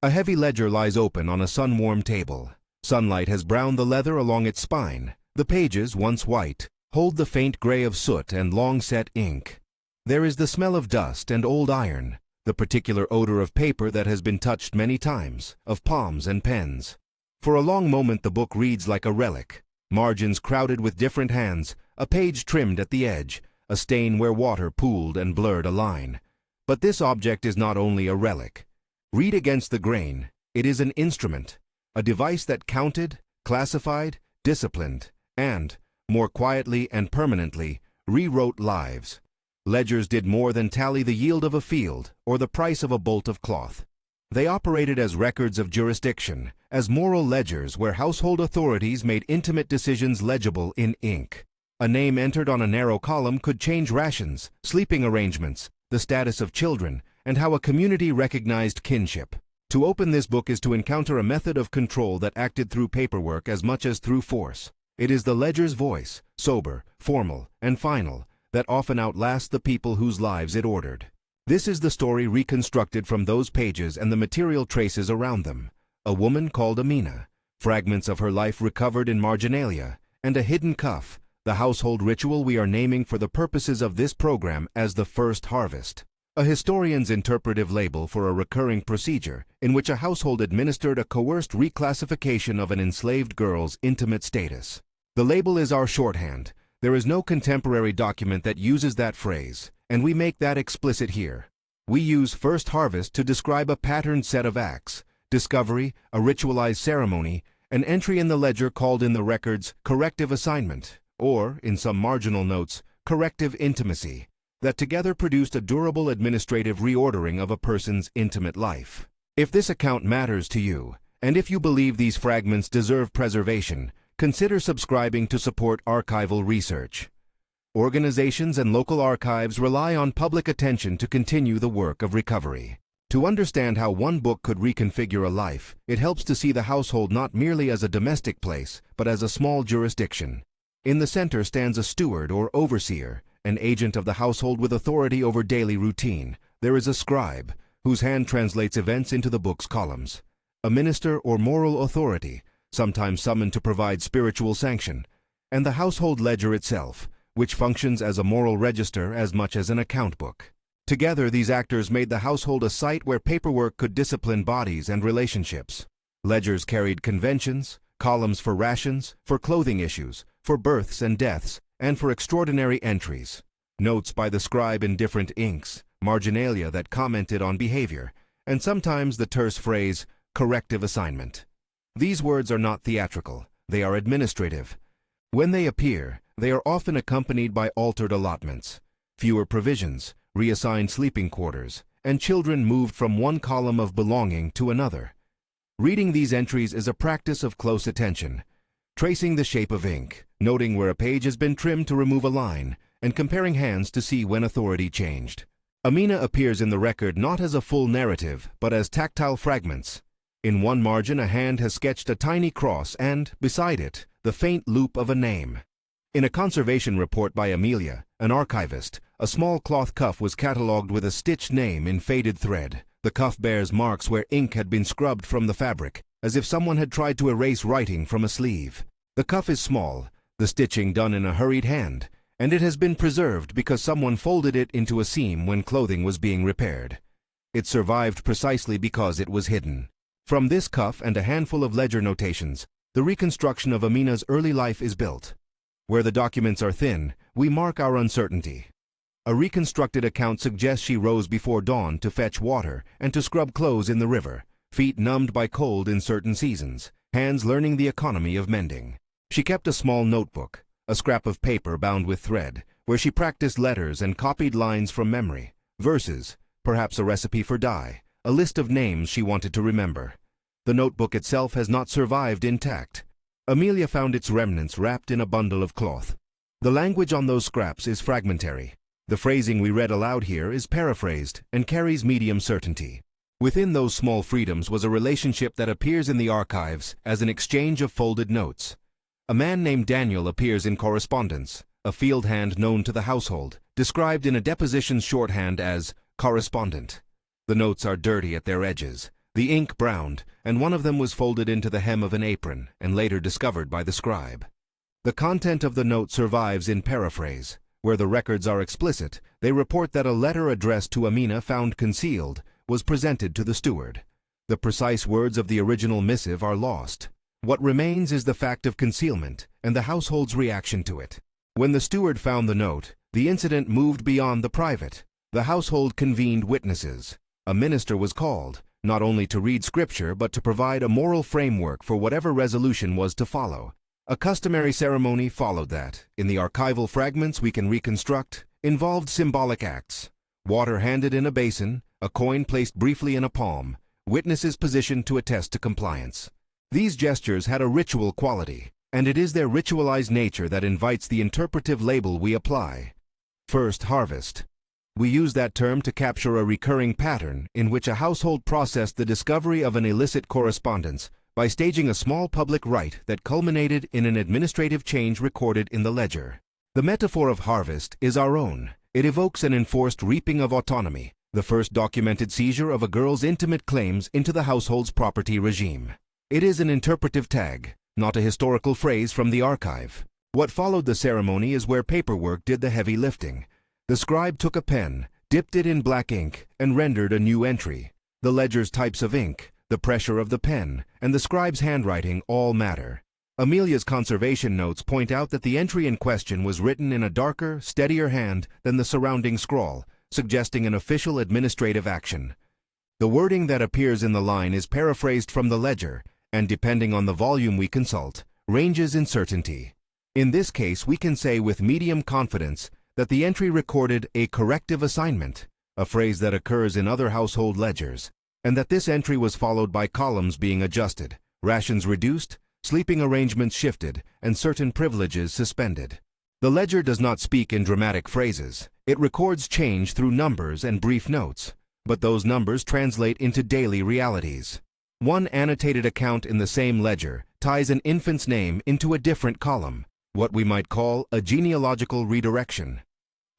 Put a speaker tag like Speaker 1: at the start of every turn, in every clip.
Speaker 1: A heavy ledger lies open on a sun-warmed table. Sunlight has browned the leather along its spine. The pages, once white, hold the faint gray of soot and long-set ink. There is the smell of dust and old iron, the particular odor of paper that has been touched many times, of palms and pens. For a long moment the book reads like a relic, margins crowded with different hands, a page trimmed at the edge, a stain where water pooled and blurred a line. But this object is not only a relic. Read against the grain, it is an instrument, a device that counted, classified, disciplined, and, more quietly and permanently, rewrote lives. Ledgers did more than tally the yield of a field or the price of a bolt of cloth. They operated as records of jurisdiction, as moral ledgers where household authorities made intimate decisions legible in ink. A name entered on a narrow column could change rations, sleeping arrangements, the status of children, and how a community recognized kinship. To open this book is to encounter a method of control that acted through paperwork as much as through force. It is the ledger's voice, sober, formal, and final, that often outlasts the people whose lives it ordered. This is the story reconstructed from those pages and the material traces around them. A woman called Amina, fragments of her life recovered in marginalia, and a hidden cuff, the household ritual we are naming for the purposes of this program as the first harvest. A historian's interpretive label for a recurring procedure in which a household administered a coerced reclassification of an enslaved girl's intimate status. The label is our shorthand. There is no contemporary document that uses that phrase, and we make that explicit here. We use first harvest to describe a patterned set of acts, discovery, a ritualized ceremony, an entry in the ledger called in the records corrective assignment, or, in some marginal notes, corrective intimacy, that together produced a durable administrative reordering of a person's intimate life. If this account matters to you, and if you believe these fragments deserve preservation, consider subscribing to support archival research. Organizations and local archives rely on public attention to continue the work of recovery. To understand how one book could reconfigure a life, it helps to see the household not merely as a domestic place, but as a small jurisdiction. In the center stands a steward or overseer, an agent of the household with authority over daily routine. There is a scribe, whose hand translates events into the book's columns. A minister or moral authority, sometimes summoned to provide spiritual sanction. And the household ledger itself, which functions as a moral register as much as an account book. Together, these actors made the household a site where paperwork could discipline bodies and relationships. Ledgers carried conventions, columns for rations, for clothing issues, for births and deaths, and for extraordinary entries. Notes by the scribe in different inks, marginalia that commented on behavior, and sometimes the terse phrase, corrective assignment. These words are not theatrical, they are administrative. When they appear, they are often accompanied by altered allotments, fewer provisions, reassigned sleeping quarters, and children moved from one column of belonging to another. Reading these entries is a practice of close attention, tracing the shape of ink, noting where a page has been trimmed to remove a line, and comparing hands to see when authority changed. Amina appears in the record not as a full narrative, but as tactile fragments. In one margin, a hand has sketched a tiny cross and, beside it, the faint loop of a name. In a conservation report by Amelia, an archivist, a small cloth cuff was catalogued with a stitched name in faded thread. The cuff bears marks where ink had been scrubbed from the fabric, as if someone had tried to erase writing from a sleeve. The cuff is small, the stitching done in a hurried hand, and it has been preserved because someone folded it into a seam when clothing was being repaired. It survived precisely because it was hidden. From this cuff and a handful of ledger notations, the reconstruction of Amina's early life is built. Where the documents are thin, we mark our uncertainty. A reconstructed account suggests she rose before dawn to fetch water and to scrub clothes in the river, feet numbed by cold in certain seasons, hands learning the economy of mending. She kept a small notebook, a scrap of paper bound with thread, where she practiced letters and copied lines from memory, verses, perhaps a recipe for dye, a list of names she wanted to remember. The notebook itself has not survived intact. Amelia found its remnants wrapped in a bundle of cloth. The language on those scraps is fragmentary. The phrasing we read aloud here is paraphrased and carries medium certainty. Within those small freedoms was a relationship that appears in the archives as an exchange of folded notes. A man named Daniel appears in correspondence, a field hand known to the household, described in a deposition shorthand as correspondent. The notes are dirty at their edges. The ink browned, and one of them was folded into the hem of an apron and later discovered by the scribe. The content of the note survives in paraphrase. Where the records are explicit, they report that a letter addressed to Amina found concealed was presented to the steward. The precise words of the original missive are lost. What remains is the fact of concealment and the household's reaction to it. When the steward found the note, the incident moved beyond the private. The household convened witnesses. A minister was called, not only to read scripture but to provide a moral framework for whatever resolution was to follow. A customary ceremony followed that, in the archival fragments we can reconstruct, involved symbolic acts. Water handed in a basin, a coin placed briefly in a palm, witnesses positioned to attest to compliance. These gestures had a ritual quality, and it is their ritualized nature that invites the interpretive label we apply. First, harvest. We use that term to capture a recurring pattern in which a household processed the discovery of an illicit correspondence by staging a small public rite that culminated in an administrative change recorded in the ledger. The metaphor of harvest is our own. It evokes an enforced reaping of autonomy, the first documented seizure of a girl's intimate claims into the household's property regime. It is an interpretive tag, not a historical phrase from the archive. What followed the ceremony is where paperwork did the heavy lifting. The scribe took a pen, dipped it in black ink, and rendered a new entry. The ledger's types of ink, the pressure of the pen, and the scribe's handwriting all matter. Amelia's conservation notes point out that the entry in question was written in a darker, steadier hand than the surrounding scrawl, suggesting an official administrative action. The wording that appears in the line is paraphrased from the ledger, and depending on the volume we consult, ranges in certainty. In this case, we can say with medium confidence that the entry recorded a corrective assignment, a phrase that occurs in other household ledgers, and that this entry was followed by columns being adjusted, rations reduced, sleeping arrangements shifted, and certain privileges suspended. The ledger does not speak in dramatic phrases. It records change through numbers and brief notes, but those numbers translate into daily realities. One annotated account in the same ledger ties an infant's name into a different column, what we might call a genealogical redirection.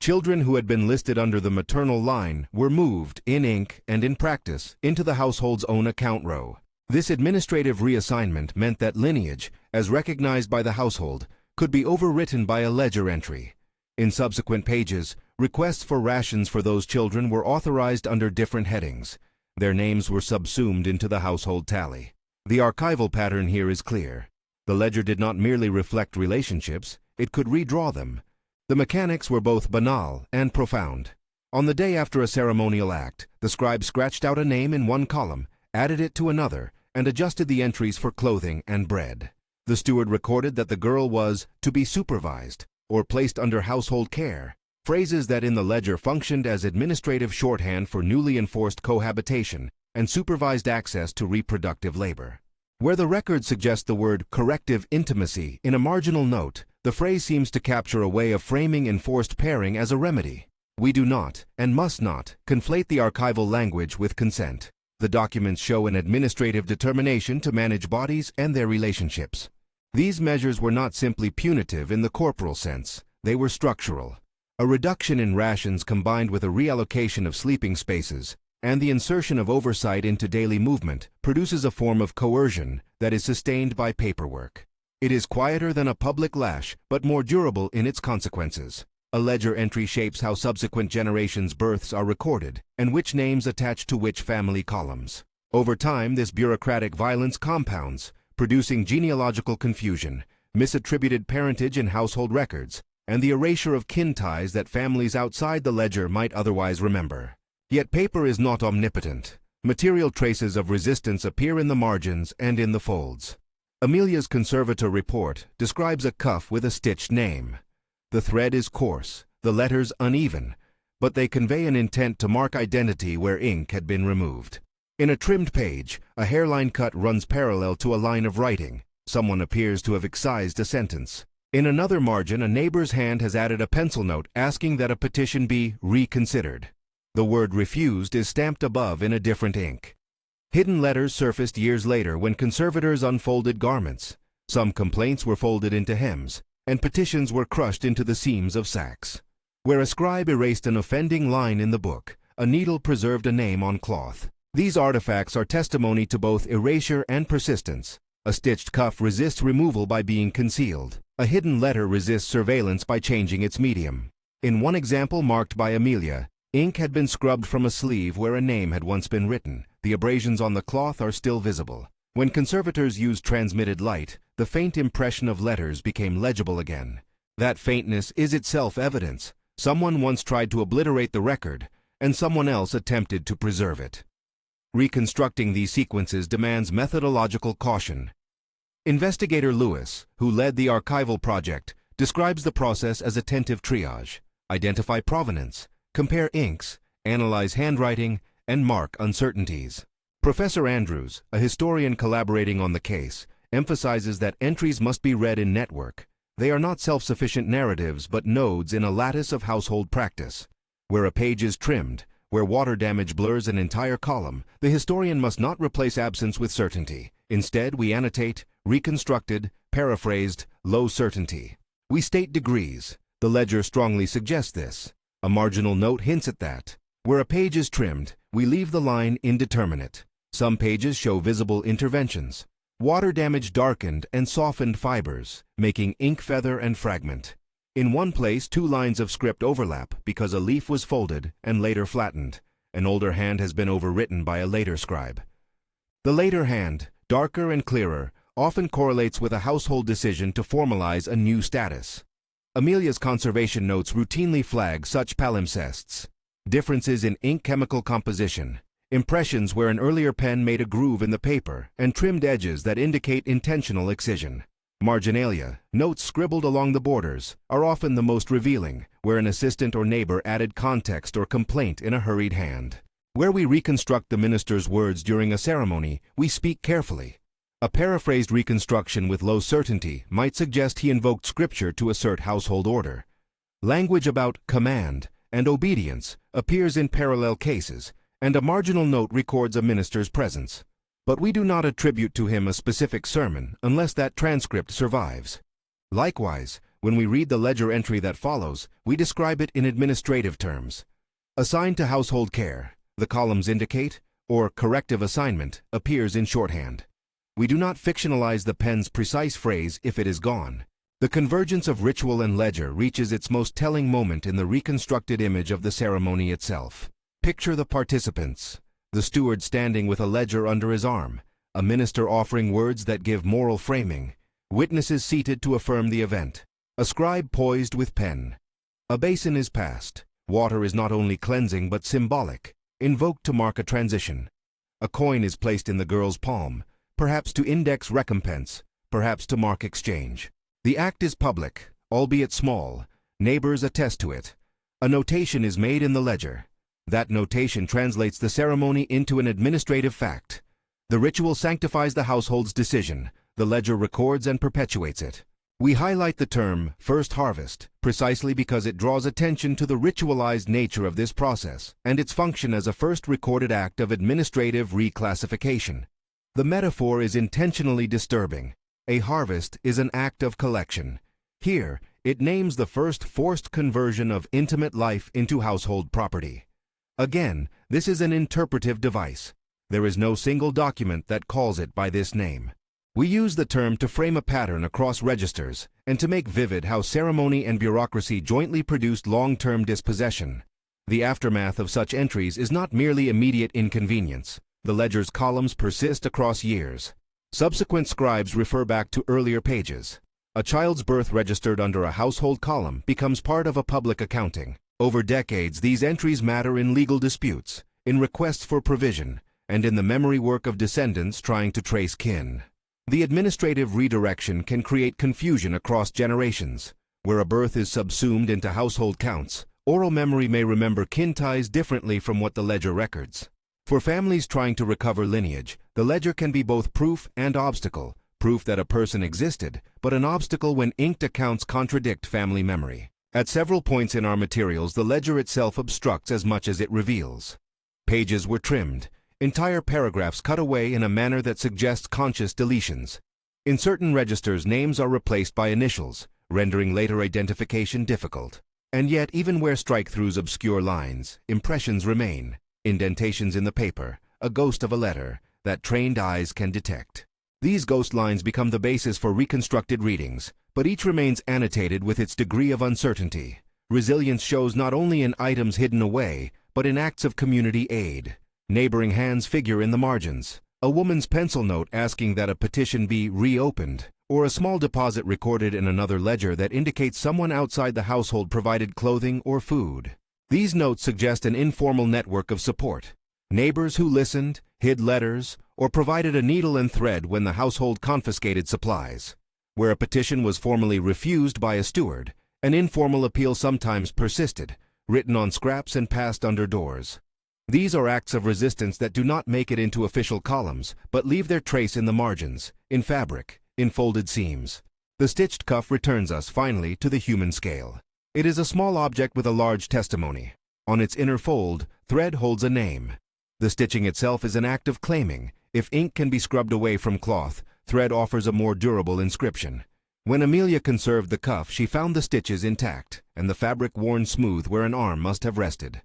Speaker 1: Children who had been listed under the maternal line were moved, in ink and in practice, into the household's own account row. This administrative reassignment meant that lineage, as recognized by the household, could be overwritten by a ledger entry. In subsequent pages, requests for rations for those children were authorized under different headings. Their names were subsumed into the household tally. The archival pattern here is clear. The ledger did not merely reflect relationships, it could redraw them. The mechanics were both banal and profound. On the day after a ceremonial act, the scribe scratched out a name in one column, added it to another, and adjusted the entries for clothing and bread. The steward recorded that the girl was to be supervised or placed under household care, phrases that in the ledger functioned as administrative shorthand for newly enforced cohabitation and supervised access to reproductive labor. Where the record suggests the word corrective intimacy in a marginal note, the phrase seems to capture a way of framing enforced pairing as a remedy. We do not, and must not, conflate the archival language with consent. The documents show an administrative determination to manage bodies and their relationships. These measures were not simply punitive in the corporal sense, they were structural. A reduction in rations combined with a reallocation of sleeping spaces and the insertion of oversight into daily movement produces a form of coercion that is sustained by paperwork. It is quieter than a public lash, but more durable in its consequences. A ledger entry shapes how subsequent generations' births are recorded and which names attach to which family columns. Over time, this bureaucratic violence compounds, producing genealogical confusion, misattributed parentage in household records, and the erasure of kin ties that families outside the ledger might otherwise remember. Yet paper is not omnipotent. Material traces of resistance appear in the margins and in the folds. Amelia's conservator report describes a cuff with a stitched name. The thread is coarse, the letters uneven, but they convey an intent to mark identity where ink had been removed. In a trimmed page, a hairline cut runs parallel to a line of writing. Someone appears to have excised a sentence. In another margin, a neighbor's hand has added a pencil note asking that a petition be reconsidered. The word refused is stamped above in a different ink. Hidden letters surfaced years later when conservators unfolded garments. Some complaints were folded into hems, and petitions were crushed into the seams of sacks. Where a scribe erased an offending line in the book, a needle preserved a name on cloth. These artifacts are testimony to both erasure and persistence. A stitched cuff resists removal by being concealed. A hidden letter resists surveillance by changing its medium. In one example marked by Amelia, ink had been scrubbed from a sleeve where a name had once been written. The abrasions on the cloth are still visible. When conservators used transmitted light, the faint impression of letters became legible again. That faintness is itself evidence. Someone once tried to obliterate the record, and someone else attempted to preserve it. Reconstructing these sequences demands methodological caution. Investigator Lewis, who led the archival project, describes the process as attentive triage. Identify provenance, compare inks, analyze handwriting, and mark uncertainties. Professor Andrews, a historian collaborating on the case, emphasizes that entries must be read in network. They are not self-sufficient narratives but nodes in a lattice of household practice. Where a page is trimmed, where water damage blurs an entire column, the historian must not replace absence with certainty. Instead, we annotate, reconstructed, paraphrased, low certainty. We state degrees. The ledger strongly suggests this. A marginal note hints at that. Where a page is trimmed, we leave the line indeterminate. Some pages show visible interventions. Water damage darkened and softened fibers, making ink feather and fragment. In one place, 2 lines of script overlap because a leaf was folded and later flattened. An older hand has been overwritten by a later scribe. The later hand, darker and clearer, often correlates with a household decision to formalize a new status. Amelia's conservation notes routinely flag such palimpsests. Differences in ink chemical composition, impressions where an earlier pen made a groove in the paper, and trimmed edges that indicate intentional excision. Marginalia, notes scribbled along the borders, are often the most revealing, where an assistant or neighbor added context or complaint in a hurried hand. Where we reconstruct the minister's words during a ceremony, we speak carefully. A paraphrased reconstruction with low certainty might suggest he invoked scripture to assert household order. Language about command and obedience appears in parallel cases, and a marginal note records a minister's presence. But we do not attribute to him a specific sermon unless that transcript survives. Likewise, when we read the ledger entry that follows, we describe it in administrative terms. Assigned to household care, the columns indicate, or corrective assignment appears in shorthand. We do not fictionalize the pen's precise phrase if it is gone. The convergence of ritual and ledger reaches its most telling moment in the reconstructed image of the ceremony itself. Picture the participants. The steward standing with a ledger under his arm, a minister offering words that give moral framing, witnesses seated to affirm the event, a scribe poised with pen. A basin is passed. Water is not only cleansing but symbolic, invoked to mark a transition. A coin is placed in the girl's palm, perhaps to index recompense, perhaps to mark exchange. The act is public, albeit small. Neighbors attest to it. A notation is made in the ledger. That notation translates the ceremony into an administrative fact. The ritual sanctifies the household's decision. The ledger records and perpetuates it. We highlight the term first harvest precisely because it draws attention to the ritualized nature of this process and its function as a first recorded act of administrative reclassification. The metaphor is intentionally disturbing. A harvest is an act of collection. Here, it names the first forced conversion of intimate life into household property. Again, this is an interpretive device. There is no single document that calls it by this name. We use the term to frame a pattern across registers and to make vivid how ceremony and bureaucracy jointly produced long-term dispossession. The aftermath of such entries is not merely immediate inconvenience. The ledger's columns persist across years. Subsequent scribes refer back to earlier pages. A child's birth registered under a household column becomes part of a public accounting. Over decades, these entries matter in legal disputes, in requests for provision, and in the memory work of descendants trying to trace kin. The administrative redirection can create confusion across generations. Where a birth is subsumed into household counts, oral memory may remember kin ties differently from what the ledger records. For families trying to recover lineage, the ledger can be both proof and obstacle, proof that a person existed, but an obstacle when inked accounts contradict family memory. At several points in our materials, the ledger itself obstructs as much as it reveals. Pages were trimmed, entire paragraphs cut away in a manner that suggests conscious deletions. In certain registers, names are replaced by initials, rendering later identification difficult. And yet, even where strike-throughs obscure lines, impressions remain. Indentations in the paper, a ghost of a letter, that trained eyes can detect. These ghost lines become the basis for reconstructed readings, but each remains annotated with its degree of uncertainty. Resilience shows not only in items hidden away, but in acts of community aid. Neighboring hands figure in the margins. A woman's pencil note asking that a petition be reopened, or a small deposit recorded in another ledger that indicates someone outside the household provided clothing or food. These notes suggest an informal network of support. Neighbors who listened, hid letters, or provided a needle and thread when the household confiscated supplies. Where a petition was formally refused by a steward, an informal appeal sometimes persisted, written on scraps and passed under doors. These are acts of resistance that do not make it into official columns, but leave their trace in the margins, in fabric, in folded seams. The stitched cuff returns us, finally, to the human scale. It is a small object with a large testimony. On its inner fold, thread holds a name. The stitching itself is an act of claiming. If ink can be scrubbed away from cloth, thread offers a more durable inscription. When Amelia conserved the cuff, she found the stitches intact, and the fabric worn smooth where an arm must have rested.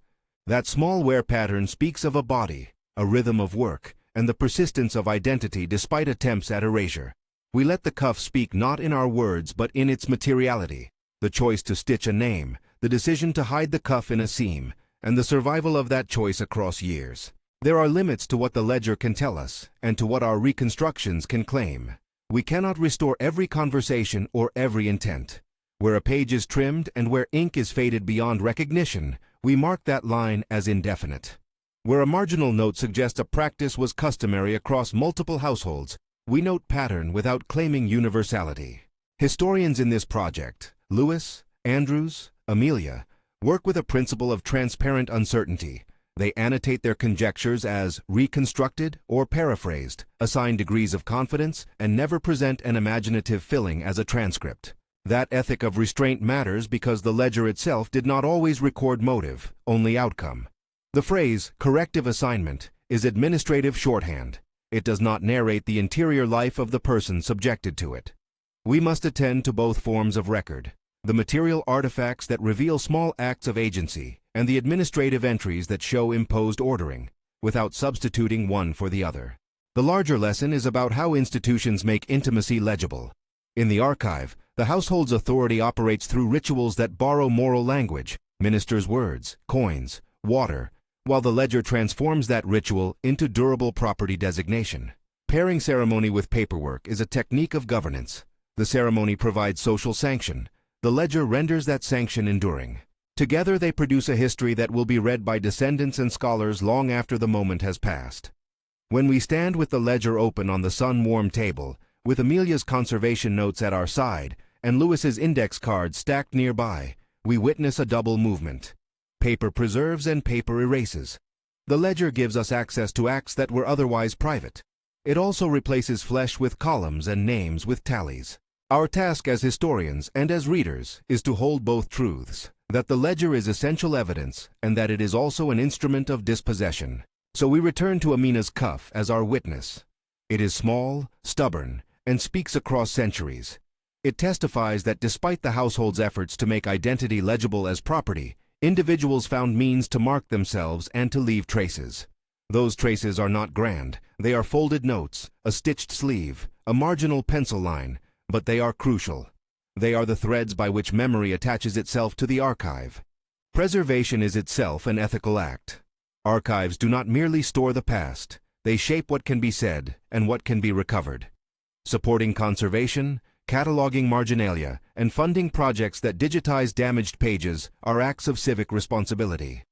Speaker 1: That small wear pattern speaks of a body, a rhythm of work, and the persistence of identity despite attempts at erasure. We let the cuff speak not in our words but in its materiality. The choice to stitch a name, the decision to hide the cuff in a seam, and the survival of that choice across years. There are limits to what the ledger can tell us, and to what our reconstructions can claim. We cannot restore every conversation or every intent. Where a page is trimmed and where ink is faded beyond recognition, we mark that line as indefinite. Where a marginal note suggests a practice was customary across multiple households, we note pattern without claiming universality. Historians in this project, Lewis, Andrews, Amelia, work with a principle of transparent uncertainty. They annotate their conjectures as reconstructed or paraphrased, assign degrees of confidence, and never present an imaginative filling as a transcript. That ethic of restraint matters because the ledger itself did not always record motive, only outcome. The phrase, corrective assignment, is administrative shorthand. It does not narrate the interior life of the person subjected to it. We must attend to both forms of record, the material artifacts that reveal small acts of agency, and the administrative entries that show imposed ordering, without substituting one for the other. The larger lesson is about how institutions make intimacy legible. In the archive, the household's authority operates through rituals that borrow moral language, ministers' words, coins, water, while the ledger transforms that ritual into durable property designation. Pairing ceremony with paperwork is a technique of governance. The ceremony provides social sanction. The ledger renders that sanction enduring. Together they produce a history that will be read by descendants and scholars long after the moment has passed. When we stand with the ledger open on the sun-warmed table, with Amelia's conservation notes at our side and Lewis's index cards stacked nearby, we witness a double movement. Paper preserves and paper erases. The ledger gives us access to acts that were otherwise private. It also replaces flesh with columns and names with tallies. Our task as historians and as readers is to hold both truths, that the ledger is essential evidence and that it is also an instrument of dispossession. So we return to Amina's cuff as our witness. It is small, stubborn, and speaks across centuries. It testifies that despite the household's efforts to make identity legible as property, individuals found means to mark themselves and to leave traces. Those traces are not grand. They are folded notes, a stitched sleeve, a marginal pencil line, but they are crucial. They are the threads by which memory attaches itself to the archive. Preservation is itself an ethical act. Archives do not merely store the past. They shape what can be said and what can be recovered. Supporting conservation, cataloging marginalia, and funding projects that digitize damaged pages are acts of civic responsibility.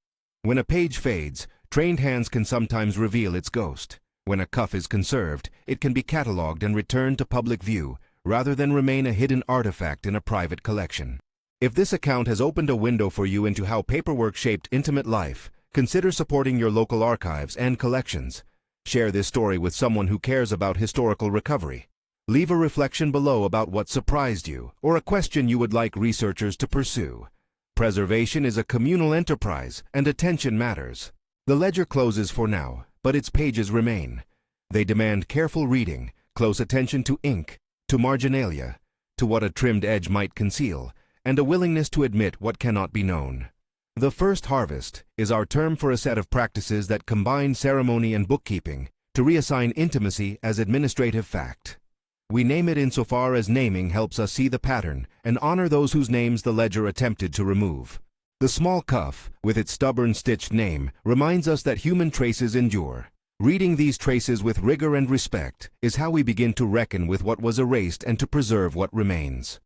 Speaker 1: When a page fades, trained hands can sometimes reveal its ghost. When a cuff is conserved, it can be cataloged and returned to public view, rather than remain a hidden artifact in a private collection. If this account has opened a window for you into how paperwork shaped intimate life, consider supporting your local archives and collections. Share this story with someone who cares about historical recovery. Leave a reflection below about what surprised you, or a question you would like researchers to pursue. Preservation is a communal enterprise, and attention matters. The ledger closes for now, but its pages remain. They demand careful reading, close attention to ink, to marginalia, to what a trimmed edge might conceal, and a willingness to admit what cannot be known. The first harvest is our term for a set of practices that combine ceremony and bookkeeping to reassign intimacy as administrative fact. We name it insofar as naming helps us see the pattern and honor those whose names the ledger attempted to remove. The small cuff, with its stubborn stitched name, reminds us that human traces endure. Reading these traces with rigor and respect is how we begin to reckon with what was erased and to preserve what remains.